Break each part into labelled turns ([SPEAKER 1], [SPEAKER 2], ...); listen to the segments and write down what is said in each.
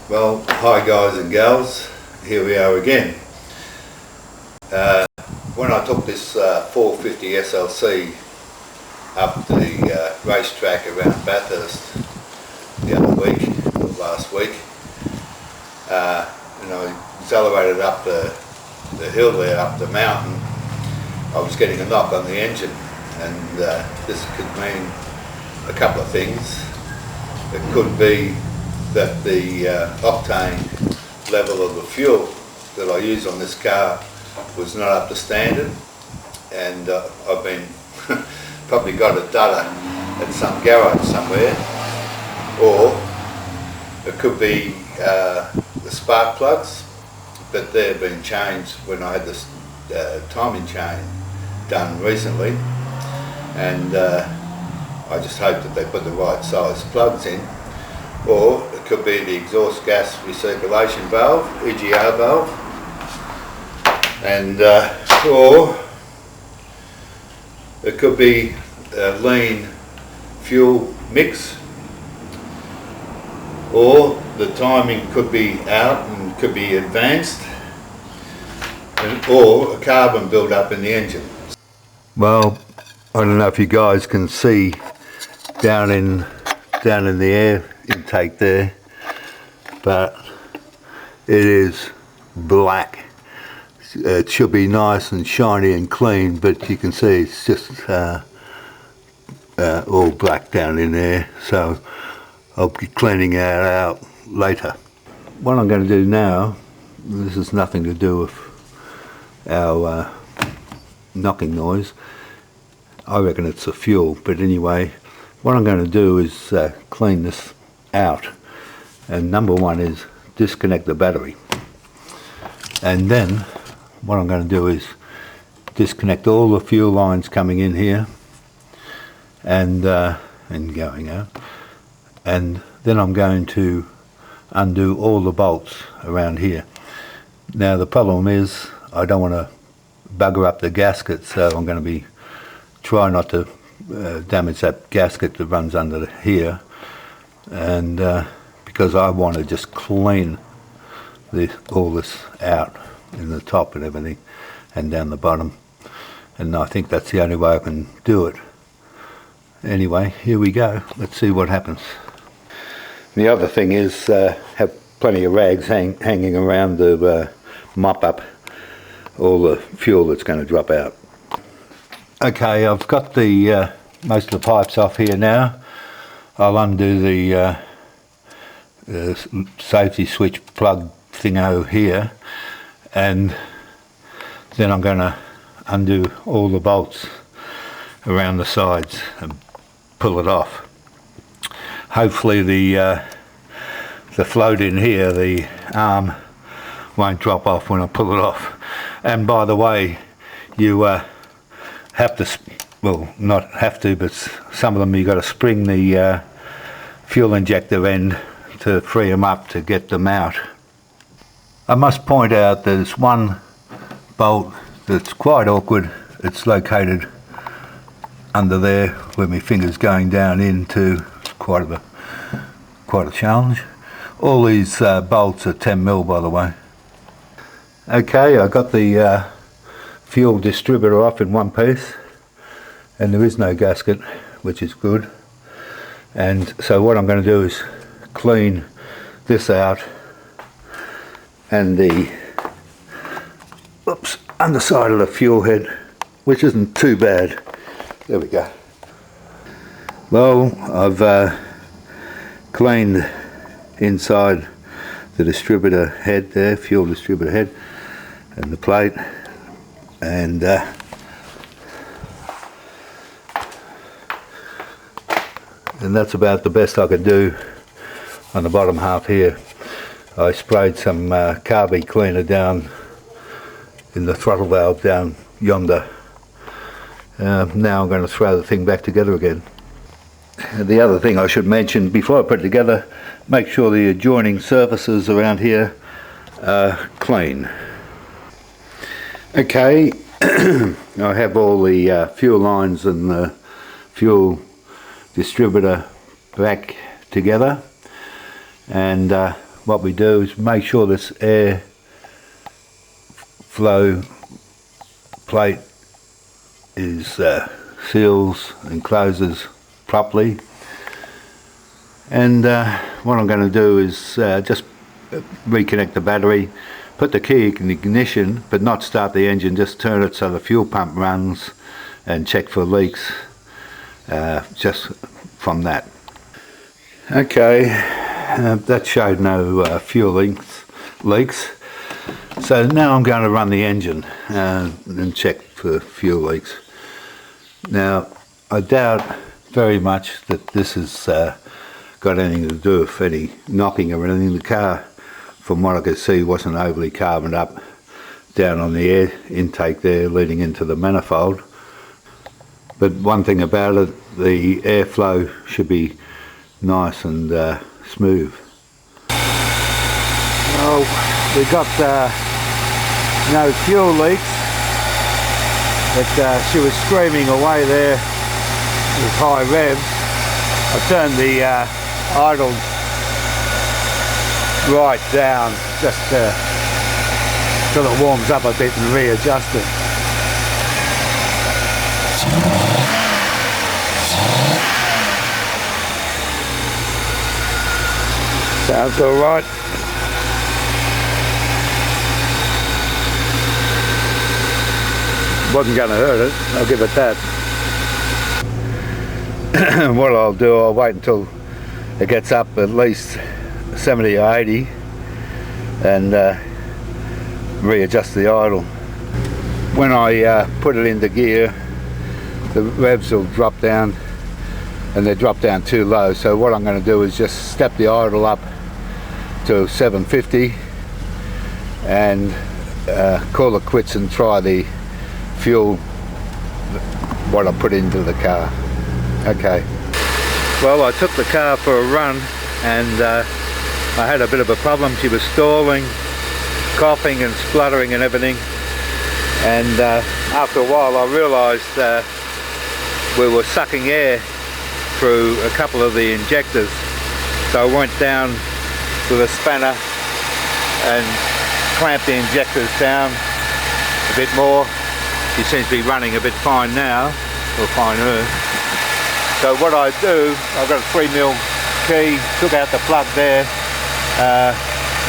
[SPEAKER 1] Well, hi guys and gals, here we are again. When I took this 450 SLC up the racetrack around Bathurst the other week, or last week, and I accelerated up the hill there, up the mountain, I was getting a knock on the engine, and this could mean a couple of things. It could be that the octane level of the fuel that I use on this car was not up to standard, and I've been probably got a dudder at some garage somewhere, or it could be the spark plugs, but they've been changed when I had this timing chain done recently, and I just hope that they put the right size plugs in. Or it could be the exhaust gas recirculation valve, EGR valve, and or it could be a lean fuel mix, or the timing could be out and could be advanced, or a carbon build up in the engine. Well, I don't know if you guys can see down in the air intake there, but it is black. It should be nice and shiny and clean, but you can see it's just all black down in there, so I'll be cleaning that out later. What I'm going to do now, this has nothing to do with our knocking noise, I reckon it's the fuel, but anyway, what I'm going to do is clean this out, and number one is disconnect the battery, and then what I'm going to do is disconnect all the fuel lines coming in here and going out, and then I'm going to undo all the bolts around here. Now the problem is I don't want to bugger up the gasket, so I'm going to try not to damage that gasket that runs under here, and because I want to just clean all this out in the top and everything and down the bottom, and I think that's the only way I can do it. Anyway, here we go, let's see what happens. The other thing is have plenty of rags hanging around to mop up all the fuel that's going to drop out. Okay, I've got the most of the pipes off here now. I'll undo the safety switch plug thingo here, and then I'm going to undo all the bolts around the sides and pull it off. Hopefully the float in here, the arm, won't drop off when I pull it off. And by the way, you have to, well, not have to, but some of them you got to spring the fuel injector end to free them up to get them out. I must point out there's one bolt that's quite awkward. It's located under there where my finger's going down into. It's quite a challenge. All these bolts are 10mm, by the way. Okay, I got the fuel distributor off in one piece, and there is no gasket, which is good. And so what I'm going to do is clean this out and the underside of the fuel head, which isn't too bad. There we go. Well, I've cleaned inside the distributor head there, fuel distributor head, and the plate, and that's about the best I could do on the bottom half here. I sprayed some carby cleaner down in the throttle valve down yonder. Now I'm going to throw the thing back together again. The other thing I should mention before I put it together, make sure the adjoining surfaces around here are clean. Okay, I have all the fuel lines and the fuel distributor back together, and what we do is make sure this air flow plate is seals and closes properly. And what I'm going to do is just reconnect the battery, put the key in ignition but not start the engine, just turn it so the fuel pump runs and check for leaks just from that. Okay, that showed no fuel leaks. So now I'm going to run the engine and check for fuel leaks. Now I doubt very much that this has got anything to do with any knocking or anything. The car, from what I could see, wasn't overly carboned up down on the air intake there leading into the manifold. But one thing about it, the airflow should be nice and smooth. Well, we got no fuel leaks, but she was screaming away there with high revs. I turned the idle right down just till it warms up a bit and readjust it. Sounds all right. Wasn't going to hurt it, I'll give it that. What I'll do, I'll wait until it gets up at least 70 or 80 and readjust the idle. When I put it into gear, the revs will drop down, and they drop down too low. So what I'm going to do is just step the idle up to 750 and call it quits and try the fuel what I put into the car. Okay. Well, I took the car for a run and I had a bit of a problem. She was stalling, coughing and spluttering and everything, and after a while I realised we were sucking air through a couple of the injectors. So I went down with a spanner and clamped the injectors down a bit more. She seems to be running a bit fine now, or finer. So what I do, I've got a 3mm key, took out the plug there.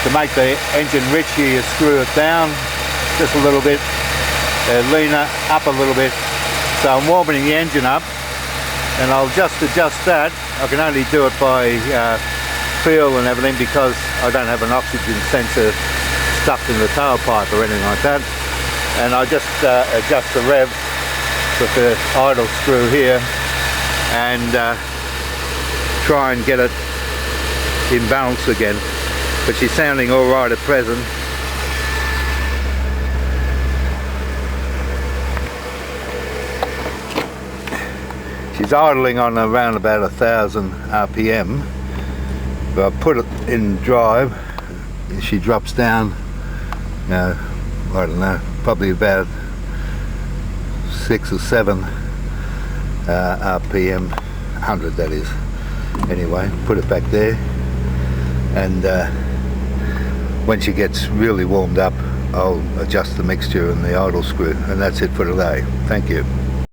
[SPEAKER 1] To make the engine richer, you screw it down just a little bit, leaner up a little bit. So I'm warming the engine up, and I'll just adjust that. I can only do it by feel and everything because I don't have an oxygen sensor stuck in the tailpipe or anything like that. And I just adjust the rev with the idle screw here and try and get it in balance again. But she's sounding all right at present. She's idling on around about 1000 RPM. But I put it in drive, she drops down, I don't know, probably about 6 or 7 RPM, 100 that is. Anyway, put it back there, and when she gets really warmed up, I'll adjust the mixture and the idle screw, and that's it for today. Thank you.